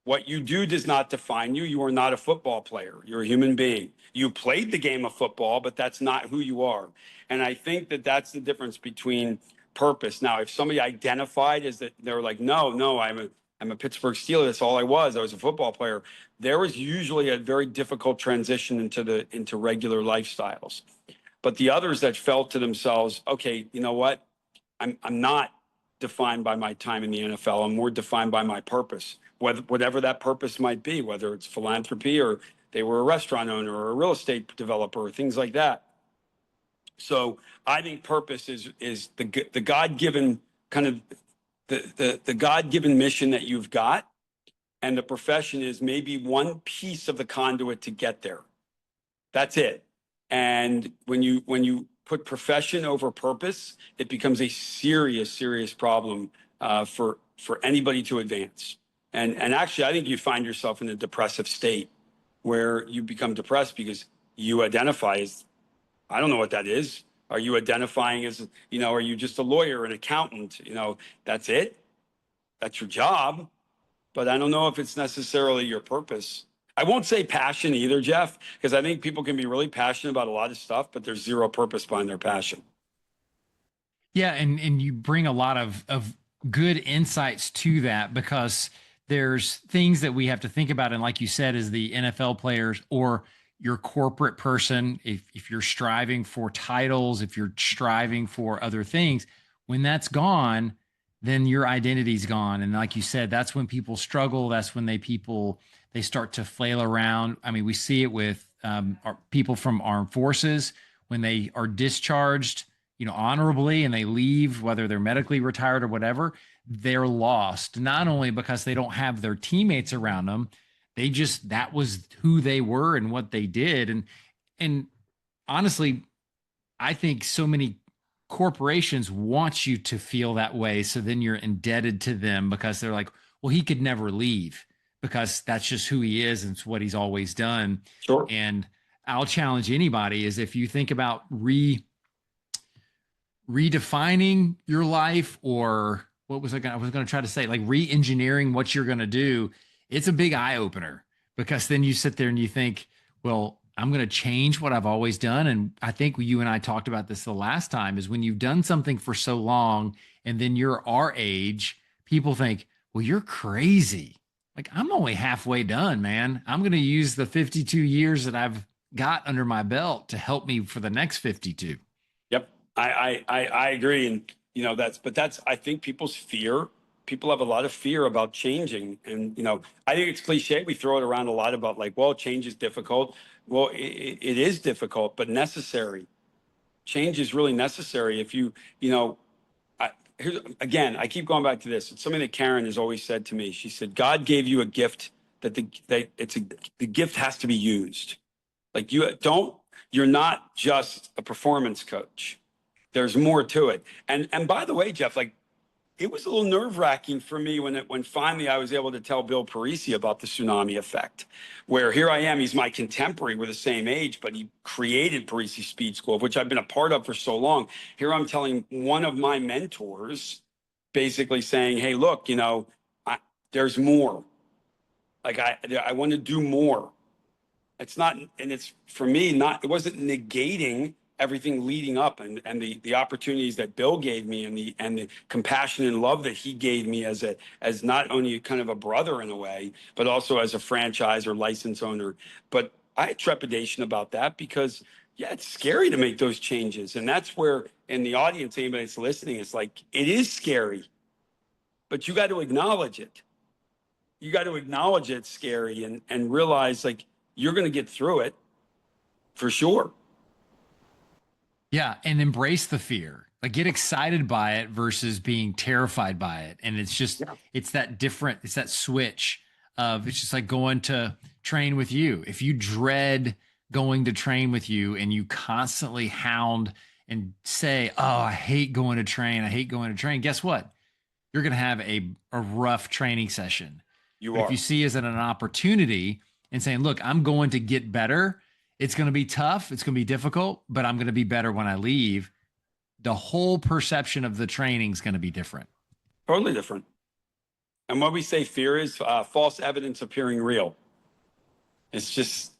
What you do does not define you. You are not a football player. You're a human being. You played the game of football, but that's not who you are. And I think that that's the difference between purpose. Now, if somebody identified as that, they were like, no, I'm a Pittsburgh Steeler. That's all I was. I was a football player. There was usually a very difficult transition into regular lifestyles. But the others that felt to themselves, okay, you know what? I'm not defined by my time in the NFL. I'm more defined by my purpose, whatever that purpose might be, whether it's philanthropy or they were a restaurant owner or a real estate developer or things like that. So I think purpose is the God-given kind of the God-given mission that you've got, and the profession is maybe one piece of the conduit to get there. That's it. And when you put profession over purpose, it becomes a serious problem for anybody to advance. And actually, I think you find yourself in a depressive state where you become depressed because you identify as, I don't know what that is. Are you identifying as, are you just a lawyer, an accountant? That's it. That's your job. But I don't know if it's necessarily your purpose. I won't say passion either, Jeff, because I think people can be really passionate about a lot of stuff, but there's zero purpose behind their passion. Yeah, and you bring a lot of good insights to that, because there's things that we have to think about. And like you said, as the NFL players or your corporate person, if you're striving for titles, if you're striving for other things, when that's gone, then your identity's gone. And like you said, that's when people struggle. That's when they start to flail around. I mean, we see it with people from armed forces when they are discharged, honorably, and they leave, whether they're medically retired or whatever. They're lost, not only because they don't have their teammates around them, that was who they were and what they did. And honestly, I think so many corporations want you to feel that way. So then you're indebted to them because they're like, well, he could never leave because that's just who he is and it's what he's always done. Sure. And I'll challenge anybody is if you think about redefining your life, or what was I was going to try to say, like re-engineering what you're going to do, it's a big eye opener, because then you sit there and you think, well, I'm going to change what I've always done. And I think you and I talked about this the last time, is when you've done something for so long and then you're our age, people think, well, you're crazy. Like, I'm only halfway done, man. I'm going to use the 52 years that I've got under my belt to help me for the next 52. Yep. I agree. And, that's, I think people's fear, people have a lot of fear about changing. And, I think it's cliche. We throw it around a lot about like, well, change is difficult. Well, it is difficult, but necessary. Change is really necessary. If again, I keep going back to this. It's something that Karen has always said to me. She said, God gave you a gift the gift has to be used. Like you're not just a performance coach. There's more to it. And by the way, Jeff, like it was a little nerve-wracking for me when finally I was able to tell Bill Parisi about the Tsunami Effect, where here I am, he's my contemporary, we're the same age, but he created Parisi Speed School, which I've been a part of for so long. Here I'm telling one of my mentors, basically saying, hey, look, there's more. Like I want to do more. It's not, and it's for me, it wasn't negating everything leading up and the opportunities that Bill gave me and the compassion and love that he gave me as not only kind of a brother in a way, but also as a franchise or license owner. But I had trepidation about that because it's scary to make those changes. And that's where in the audience, anybody that's listening, it's like, it is scary, but you got to acknowledge it. You got to acknowledge it's scary and realize like you're going to get through it for sure. Yeah, and embrace the fear. Like, get excited by it versus being terrified by it. And it's just it's that switch of, it's just like going to train with you. If you dread going to train with you and you constantly hound and say, "Oh, I hate going to train. I hate going to train." Guess what? You're going to have a rough training session. But if you see it as an opportunity and saying, "Look, I'm going to get better. It's going to be tough. It's going to be difficult, but I'm going to be better when I leave," the whole perception of the training is going to be different. Totally different. And what we say fear is false evidence appearing real. It's just,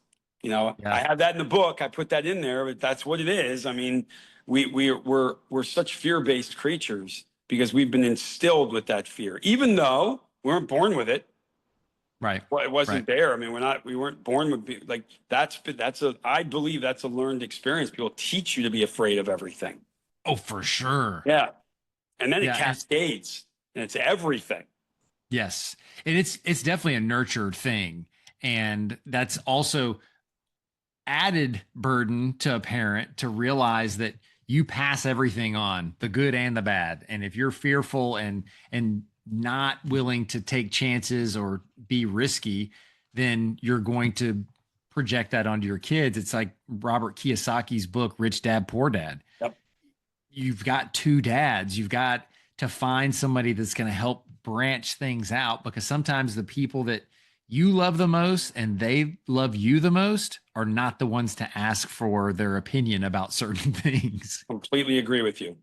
I have that in the book. I put that in there, but that's what it is. I mean, we're such fear-based creatures because we've been instilled with that fear, even though we weren't born with it. Right. Well, it wasn't there. I mean, we weren't born with like, I believe that's a learned experience. People teach you to be afraid of everything. Oh, for sure. Yeah. And then it cascades and it's everything. Yes. And it's definitely a nurtured thing. And that's also added burden to a parent to realize that you pass everything on, the good and the bad. And if you're fearful and not willing to take chances or be risky, then you're going to project that onto your kids. It's like Robert Kiyosaki's book, Rich Dad, Poor Dad. Yep. You've got two dads. You've got to find somebody that's going to help branch things out, because sometimes the people that you love the most and they love you the most are not the ones to ask for their opinion about certain things. Completely agree with you.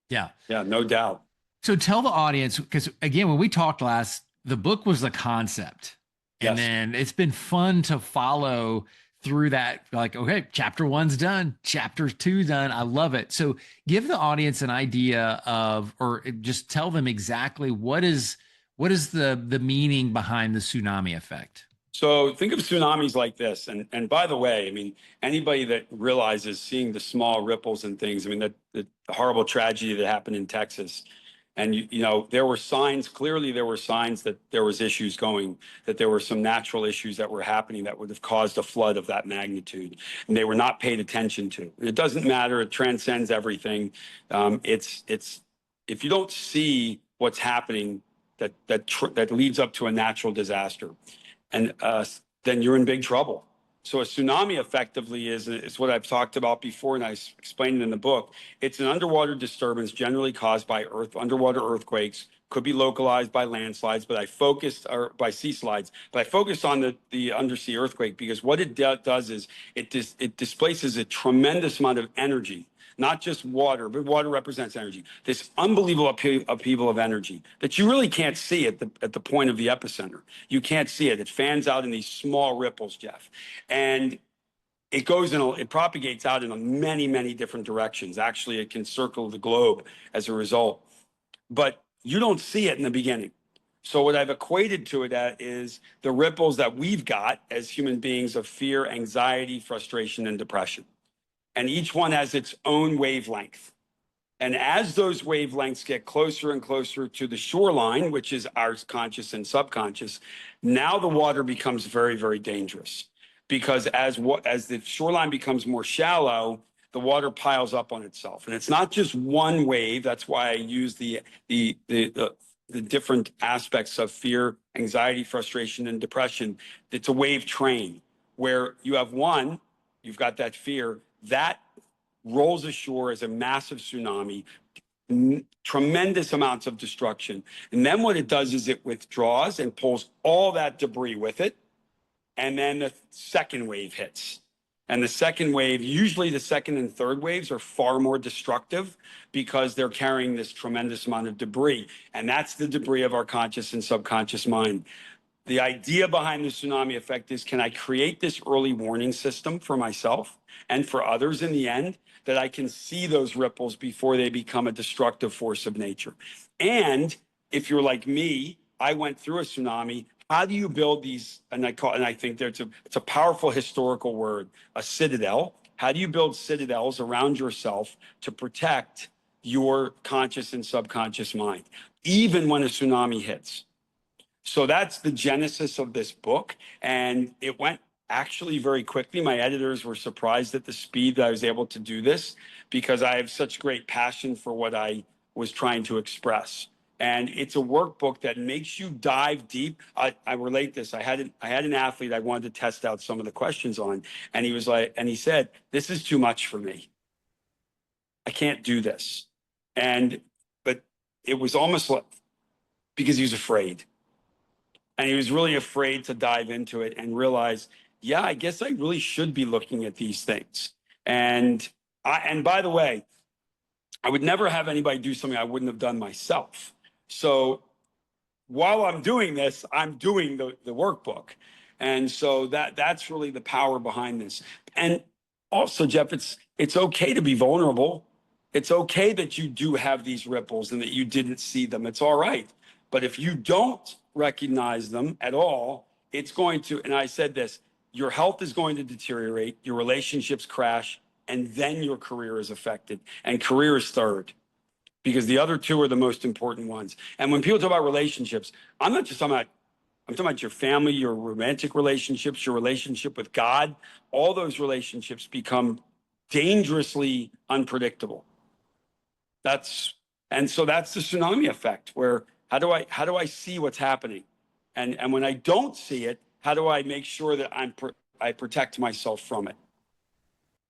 Yeah. Yeah, no doubt. So tell the audience, because again, when we talked last, the book was the concept. And then it's been fun to follow through that. Like, okay, chapter 1's done, chapter 2 done. I love it. So give the audience an idea of, or just tell them exactly what is the meaning behind the tsunami effect. So think of tsunamis like this. And by the way, I mean, anybody that realizes seeing the small ripples and things, I mean, the horrible tragedy that happened in Texas. And, there were signs, clearly there were signs that there was issues going, that there were some natural issues that were happening that would have caused a flood of that magnitude. And they were not paid attention to. It doesn't matter. It transcends everything. It's if you don't see what's happening that leads up to a natural disaster, and then you're in big trouble. So a tsunami effectively is what I've talked about before, and I explained it in the book. It's an underwater disturbance generally caused by underwater earthquakes, could be localized by landslides, or by sea slides. But I focused on the undersea earthquake because what it does is it displaces a tremendous amount of energy. not just water, but water represents energy. This unbelievable upheaval of energy that you really can't see at the point of the epicenter. You can't see it. It fans out in these small ripples, Jeff. And it propagates out in many different directions. Actually, it can circle the globe as a result. But you don't see it in the beginning. So what I've equated to it at is the ripples that we've got as human beings of fear, anxiety, frustration, and depression. And each one has its own wavelength. And as those wavelengths get closer and closer to the shoreline, which is our conscious and subconscious, now the water becomes very dangerous. Because as the shoreline becomes more shallow, the water piles up on itself. And it's not just one wave. That's why I use the different aspects of fear, anxiety, frustration, and depression. It's a wave train where you have one, you've got that fear, that rolls ashore as a massive tsunami, tremendous amounts of destruction. And then what it does is it withdraws and pulls all that debris with it. And then the second wave hits. And the second wave, usually the second and third waves are far more destructive because they're carrying this tremendous amount of debris. And that's the debris of our conscious and subconscious mind. The idea behind the tsunami effect is, can I create this early warning system for myself and for others in the end, that I can see those ripples before they become a destructive force of nature? And if you're like me, I went through a tsunami. How do you build these? And I think it's a powerful historical word, a citadel. How do you build citadels around yourself to protect your conscious and subconscious mind, even when a tsunami hits? So that's the genesis of this book. And it went actually very quickly. My editors were surprised at the speed that I was able to do this, because I have such great passion for what I was trying to express. And it's a workbook that makes you dive deep. I relate this. I had an athlete I wanted to test out some of the questions on, and he said, "This is too much for me. I can't do this." But it was almost like, because he was afraid. And he was really afraid to dive into it and realize, yeah, I guess I really should be looking at these things. And by the way, I would never have anybody do something I wouldn't have done myself. So while I'm doing this, I'm doing the workbook. And so that's really the power behind this. And also, Jeff, it's okay to be vulnerable. It's okay that you do have these ripples and that you didn't see them. It's all right. But if you don't recognize them at all, it's going to, and I said this, your health is going to deteriorate, your relationships crash, and then your career is affected. And career is third, because the other two are the most important ones. And when people talk about relationships, I'm talking about your family, your romantic relationships, your relationship with God. All those relationships become dangerously unpredictable. So that's the tsunami effect, where how do I see what's happening? And when I don't see it, how do I make sure that I protect myself from it?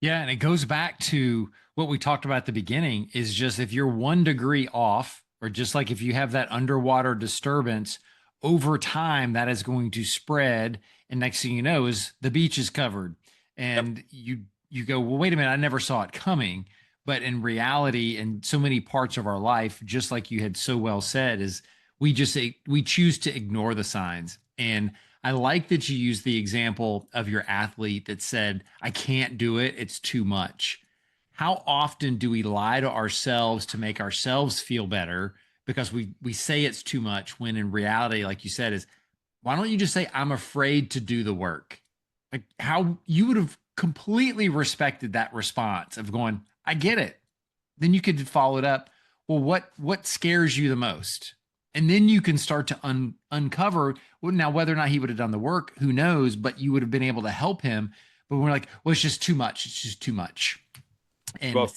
Yeah, and it goes back to what we talked about at the beginning, is just if you're 1 degree off, or just like if you have that underwater disturbance, over time that is going to spread, and next thing you know is the beach is covered. And you go, well, wait a minute, I never saw it coming. But in reality, in so many parts of our life, just like you had so well said, is we choose to ignore the signs. And I like that you used the example of your athlete that said, I can't do it, it's too much. How often do we lie to ourselves to make ourselves feel better because we say it's too much, when in reality, like you said, is, why don't you just say, I'm afraid to do the work? Like, how you would have completely respected that response of going, I get it. Then you could follow it up. Well, what scares you the most? And then you can start to uncover, well, now whether or not he would have done the work, who knows, but you would have been able to help him. But we're like, well, it's just too much. It's just too much. And well,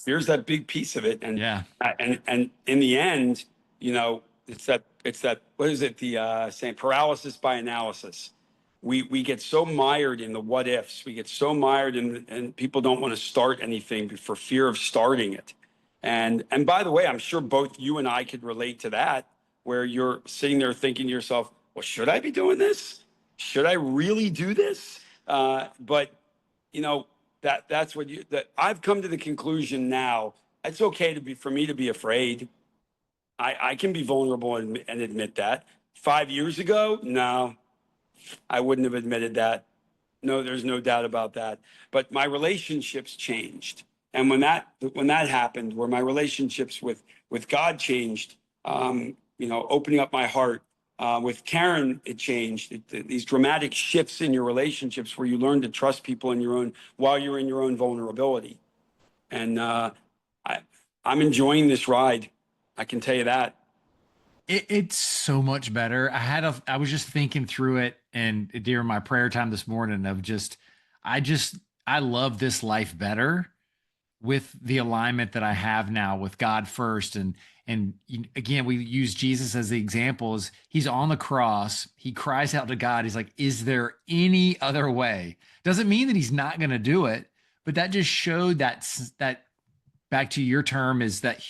here's that big piece of it. And yeah, and in the end, it's that what is it? The saying, paralysis by analysis. We get so mired in the what ifs. We get so mired in, and people don't want to start anything for fear of starting it. And by the way, I'm sure both you and I could relate to that, where you're sitting there thinking to yourself, well, should I be doing this? Should I really do this? But that's what you, that I've come to the conclusion now. It's okay for me to be afraid. I can be vulnerable and admit that. 5 years ago, no, I wouldn't have admitted that. No, there's no doubt about that. But my relationships changed. And when that happened, where my relationships with God changed, opening up my heart, with Karen, it changed. These dramatic shifts in your relationships where you learn to trust people while you're in your own vulnerability. And I'm enjoying this ride. I can tell you that. It's so much better. I was just thinking through it and during my prayer time this morning of I just, I love this life better with the alignment that I have now with God first. Again, we use Jesus as the example. Is he's on the cross, he cries out to God. He's like, is there any other way? Doesn't mean that he's not going to do it, but that just showed that back to your term is that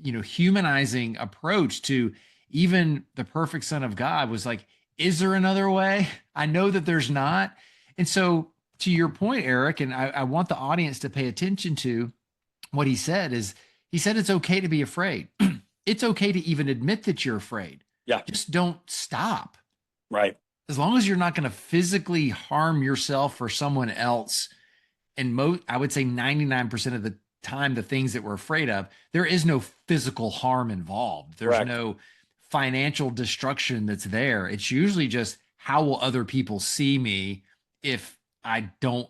humanizing approach to even the perfect son of God was like, is there another way? I know that there's not. And so to your point, Eric, and I want the audience to pay attention to what he said is he said it's okay to be afraid. It's okay to even admit that you're afraid. Yeah. Just don't stop. Right. As long as you're not going to physically harm yourself or someone else. And I would say 99% of the time, the things that we're afraid of, there is no physical harm involved. There's Correct. no financial destruction that's there. It's usually just how will other people see me if I don't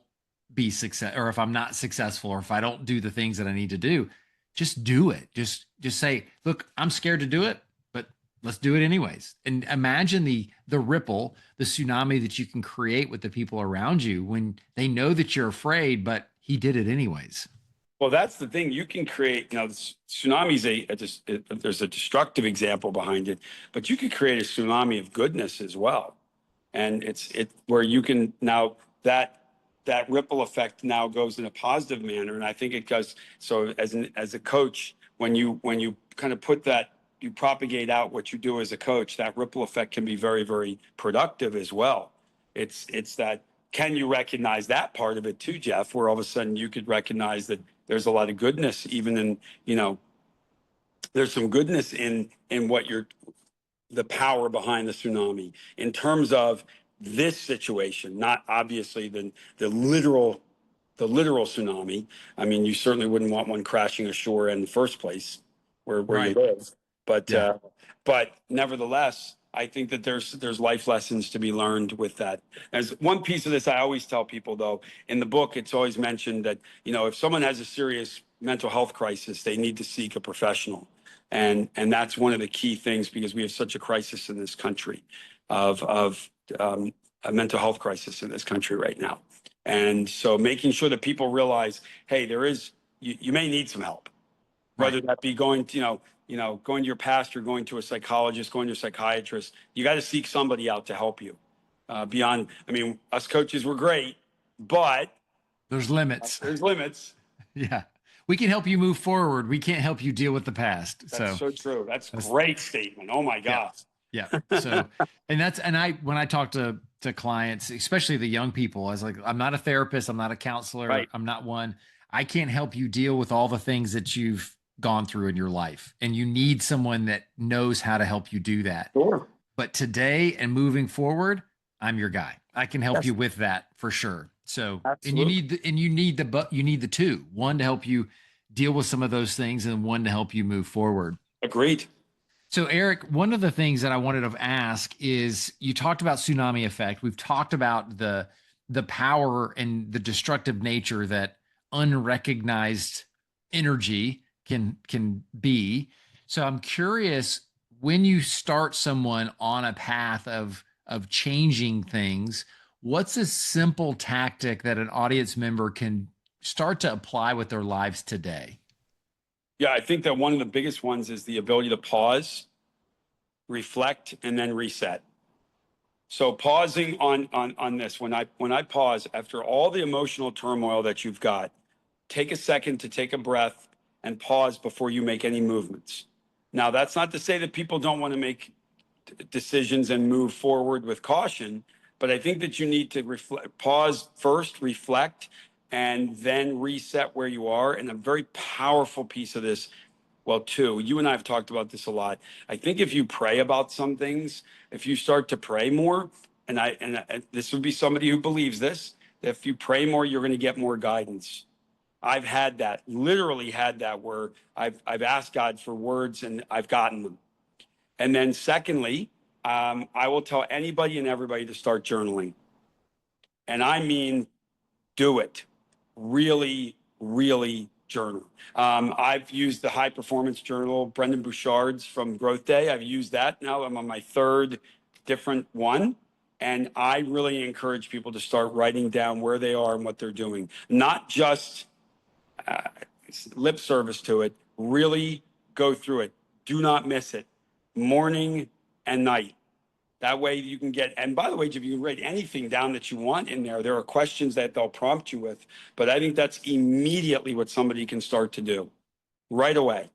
be success, or if I'm not successful, or if I don't do the things that I need to do. Just do it. Just say, look, I'm scared to do it, but let's do it anyways. And imagine the ripple, the tsunami that you can create with the people around you when they know that you're afraid, but he did it anyways. Well, that's the thing. You can create, tsunami's there's a destructive example behind it, but you can create a tsunami of goodness as well. And it's where you can now that ripple effect now goes in a positive manner. And I think it goes, so as a coach, when you kind of you propagate out what you do as a coach, that ripple effect can be very, very productive as well. It's that, can you recognize that part of it too, Jeff, where all of a sudden you could recognize that there's a lot of goodness, even in, there's some goodness in the power behind the tsunami in terms of this situation, not obviously the literal tsunami. I mean, you certainly wouldn't want one crashing ashore in the first place where Right. you live. But Yeah. but nevertheless, I think that there's life lessons to be learned with that. As one piece of this, I always tell people though, in the book, it's always mentioned that, if someone has a serious mental health crisis, they need to seek a professional. And that's one of the key things, because we have such a crisis in this country of a mental health crisis in this country right now. And so making sure that people realize, hey, you may need some help, whether that be going to your pastor, going to a psychologist, going to a psychiatrist. You got to seek somebody out to help you. Beyond, us coaches were great, but there's limits. There's limits. Yeah. We can help you move forward. We can't help you deal with the past. That's so true. That's a great statement. Oh my God. Yeah. So, when I talk to clients, especially the young people, I was like, I'm not a therapist. I'm not a counselor. Right. I'm not one. I can't help you deal with all the things that you've gone through in your life. And you need someone that knows how to help you do that. Sure. But today and moving forward, I'm your guy. I can help Yes. you with that for sure. So, Absolutely. and you need the two, one to help you deal with some of those things and one to help you move forward. Agreed. So, Eric, one of the things that I wanted to ask is you talked about tsunami effect. We've talked about the power and the destructive nature that unrecognized energy can be. So I'm curious, when you start someone on a path of changing things, what's a simple tactic that an audience member can start to apply with their lives today? Yeah, I think that one of the biggest ones is the ability to pause, reflect, and then reset. So pausing on this, when I pause after all the emotional turmoil that you've got, take a second to take a breath and pause before you make any movements. Now, that's not to say that people don't want to make decisions and move forward with caution, but I think that you need to pause first, reflect, and then reset where you are. And a very powerful piece of this, well, two, you and I have talked about this a lot. I think if you pray about some things, if you start to pray more, and this would be somebody who believes this, if you pray more, you're going to get more guidance. I've had that, literally had that, where I've asked God for words and I've gotten them. And then secondly, I will tell anybody and everybody to start journaling. And I mean, do it. Really, really journal. I've used the high performance journal, Brendan Bouchard's from Growth Day. I've used that. Now I'm on my third different one. And I really encourage people to start writing down where they are and what they're doing, not just lip service to it. Really go through it. Do not miss it. Morning and night. That way you can get, and by the way, if you can write anything down that you want in there, there are questions that they'll prompt you with. But I think that's immediately what somebody can start to do right away.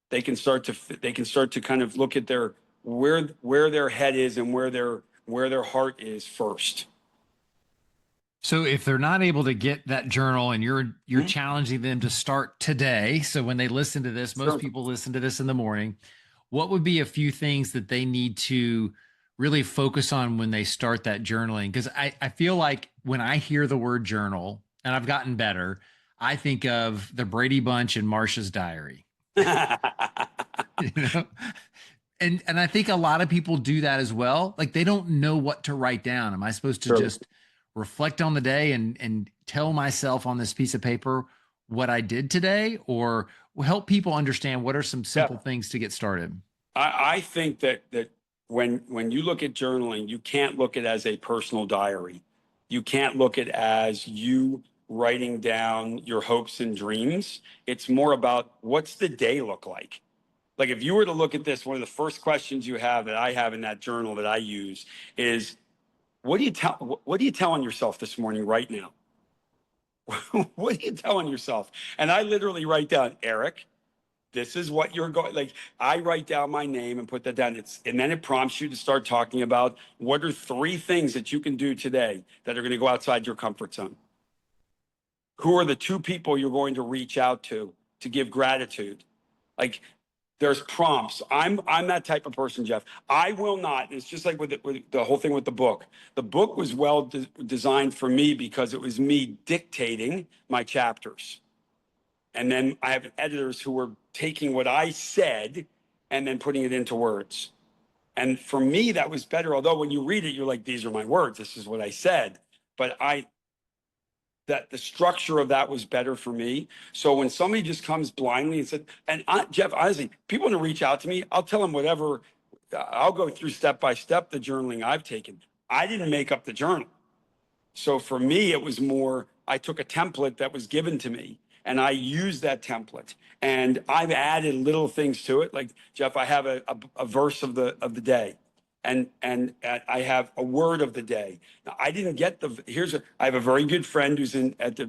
They can start to kind of look at their where their head is and where their heart is first. So if they're not able to get that journal and you're challenging them to start today, so when they listen to this, most people listen to this in the morning, what would be a few things that they need to really focus on when they start that journaling? Because I feel like when I hear the word journal, and I've gotten better, I think of the Brady Bunch and Marcia's Diary. You know? And I think a lot of people do that as well. Like they don't know what to write down. Am I supposed to just reflect on the day and tell myself on this piece of paper what I did today, or help people understand what are some simple things to get started? I think that when you look at journaling, you can't look at it as a personal diary. You can't look at it as you writing down your hopes and dreams. It's more about what's the day look like. Like if you were to look at this, one of the first questions you have that I have in that journal that I use is, what are you telling yourself this morning right now? What are you telling yourself? And I literally write down, Eric, this is what you're going, like I write down my name and put that down. And then it prompts you to start talking about what are 3 things that you can do today that are going to go outside your comfort zone. Who are the 2 people you're going to reach out to give gratitude? Like there's prompts. I'm that type of person, Jeff. I will not. It's just like with the whole thing with the book. The book was well designed for me because it was me dictating my chapters. And then I have editors who were taking what I said and then putting it into words. And for me, that was better. Although when you read it, you're like, these are my words. This is what I said. But that the structure of that was better for me. So when somebody just comes blindly and said, Jeff, honestly, people want to reach out to me, I'll tell them whatever. I'll go through step by step the journaling I've taken. I didn't make up the journal. So for me, it was more, I took a template that was given to me and I used that template. And I've added little things to it. Like, Jeff, I have a verse of the day. And I have a word of the day. Now, I didn't get I have a very good friend who's at the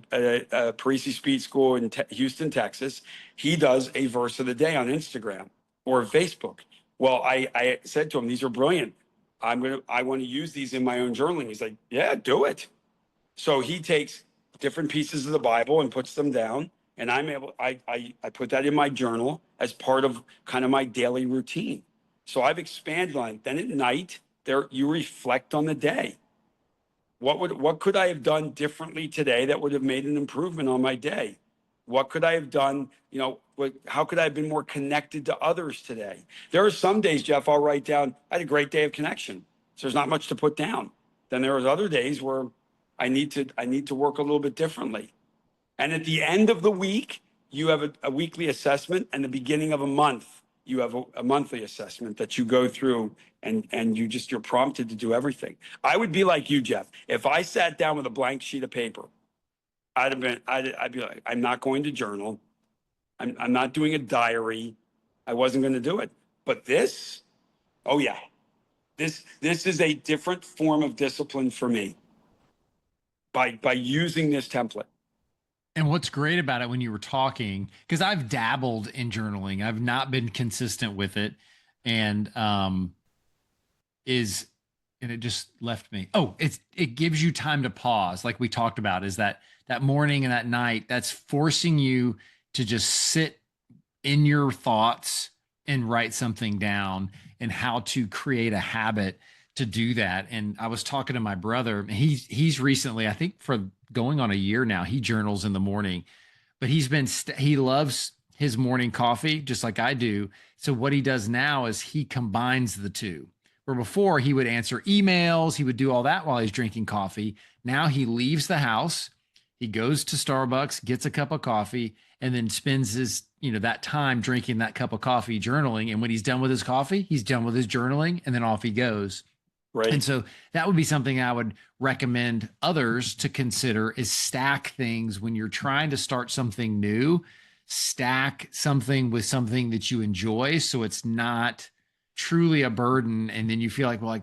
Parisi Speed School in Houston, Texas. He does a verse of the day on Instagram or Facebook. Well, I said to him, these are brilliant. I want to use these in my own journaling. He's like, yeah, do it. So he takes different pieces of the Bible and puts them down. And I put that in my journal as part of kind of my daily routine. So I've expanded on it. Then at night, you reflect on the day. What could I have done differently today that would have made an improvement on my day? What could I have done? How could I have been more connected to others today? There are some days, Jeff, I'll write down, I had a great day of connection. So there's not much to put down. Then there was other days where I need to work a little bit differently. And at the end of the week, you have a weekly assessment, and the beginning of a month, you have a monthly assessment that you go through, and you're prompted to do everything. I would be like you, Jeff. If I sat down with a blank sheet of paper, I'd be like, I'm not going to journal. I'm not doing a diary. I wasn't going to do it. But this, oh yeah, this is a different form of discipline for me by using this template. And what's great about it when you were talking, because I've dabbled in journaling, I've not been consistent with it. And it's and it just left me. Oh, it gives you time to pause, like we talked about, is that morning and that night, that's forcing you to just sit in your thoughts and write something down, and how to create a habit to do that. And I was talking to my brother, and he's recently, I think for going on a year now, he journals in the morning, but he loves his morning coffee just like I do. So what he does now is he combines the two. Where before he would answer emails, he would do all that while he's drinking coffee. Now he leaves the house, he goes to Starbucks, gets a cup of coffee, and then spends that time drinking that cup of coffee, journaling. And when he's done with his coffee, he's done with his journaling, and then off he goes. Right. And so that would be something I would recommend others to consider, is stack things when you're trying to start something new. Stack something with something that you enjoy, so it's not truly a burden. And then you feel like,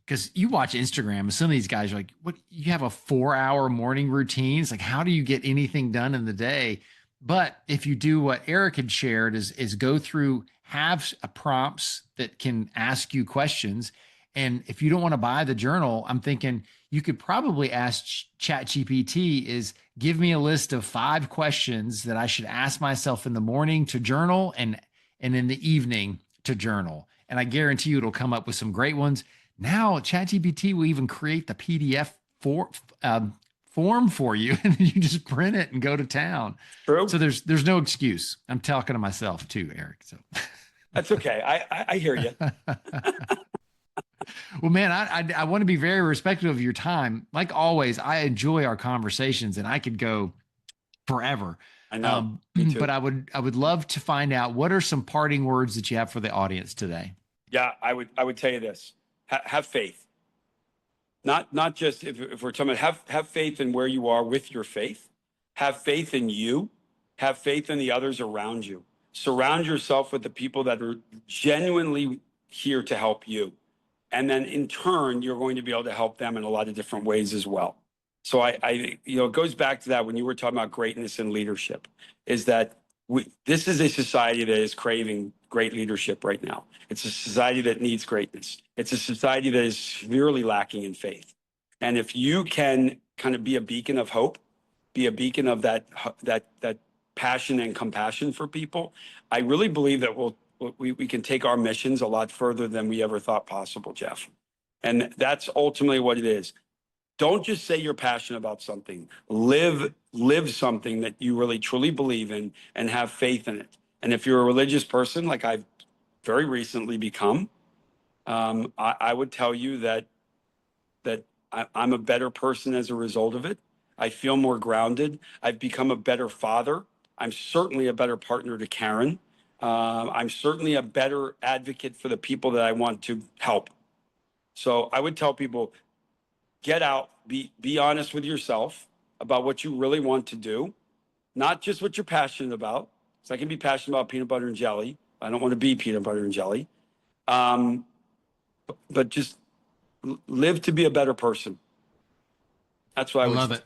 because you watch Instagram and some of these guys are like, what, you have a 4-hour morning routine. It's like, how do you get anything done in the day? But if you do what Eric had shared, is go through, have prompts that can ask you questions. And if you don't want to buy the journal, I'm thinking you could probably ask ChatGPT, is give me a list of 5 questions that I should ask myself in the morning to journal, and in the evening to journal. And I guarantee you it'll come up with some great ones. Now ChatGPT will even create the PDF form for you, and you just print it and go to town. True. So there's no excuse. I'm talking to myself too, Eric. So that's okay. I hear you. Well, man, I want to be very respectful of your time. Like always, I enjoy our conversations, and I could go forever. I know. But I would love to find out, what are some parting words that you have for the audience today? Yeah, I would tell you this: have faith. Not just if we're talking about have faith in where you are with your faith. Have faith in you. Have faith in the others around you. Surround yourself with the people that are genuinely here to help you. And then in turn, you're going to be able to help them in a lot of different ways as well. So it goes back to that when you were talking about greatness and leadership, is that this is a society that is craving great leadership right now. It's a society that needs greatness. It's a society that is severely lacking in faith. And if you can kind of be a beacon of hope, be a beacon of that passion and compassion for people, I really believe that we can take our missions a lot further than we ever thought possible, Jeff. And that's ultimately what it is. Don't just say you're passionate about something. Live something that you really truly believe in, and have faith in it. And if you're a religious person, like I've very recently become, I would tell you that I'm a better person as a result of it. I feel more grounded. I've become a better father. I'm certainly a better partner to Karen. I'm certainly a better advocate for the people that I want to help. So I would tell people, get out, be honest with yourself about what you really want to do, not just what you're passionate about. So I can be passionate about peanut butter and jelly. I don't want to be peanut butter and jelly. But just live to be a better person. That's what I would love it.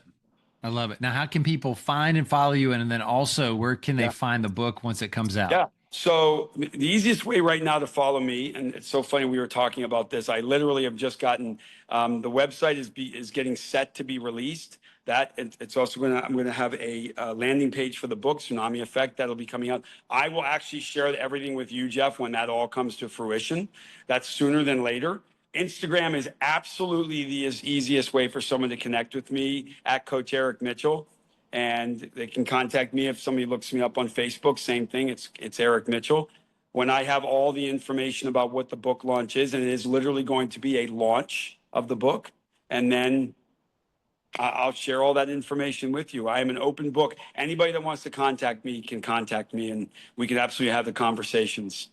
I love it. Now, how can people find and follow you? And then also, where can they find the book once it comes out? Yeah. So the easiest way right now to follow me, and it's so funny we were talking about this, I literally have just gotten, the website is getting set to be released. It's also I'm going to have a landing page for the book, Tsunami Effect, that'll be coming out. I will actually share everything with you, Jeff, when that all comes to fruition. That's sooner than later. Instagram is absolutely the easiest way for someone to connect with me, at Coach Eric Mitchell. And they can contact me if somebody looks me up on Facebook. Same thing. It's Eric Mitchell. When I have all the information about what the book launch is, and it is literally going to be a launch of the book, and then I'll share all that information with you. I am an open book. Anybody that wants to contact me can contact me, and we can absolutely have the conversations.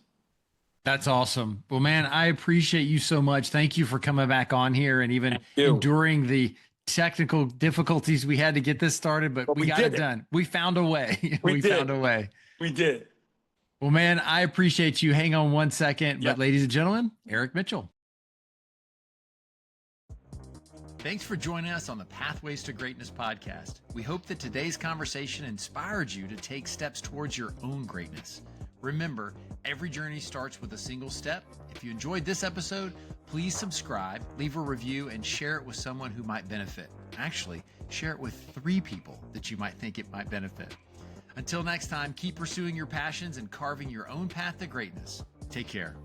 That's awesome. Well, man, I appreciate you so much. Thank you for coming back on here, and even enduring the technical difficulties we had to get this started, but we got it done. We found a way. We found a way. We did. Well, man, I appreciate you. Hang on one second. But ladies and gentlemen, Eric Mitchell. Thanks for joining us on the Pathways to Greatness podcast. We hope that today's conversation inspired you to take steps towards your own greatness. Remember, every journey starts with a single step. If you enjoyed this episode, Please subscribe, leave a review, and share it with someone who might benefit. Actually, share it with 3 people that you might think it might benefit. Until next time, keep pursuing your passions and carving your own path to greatness. Take care.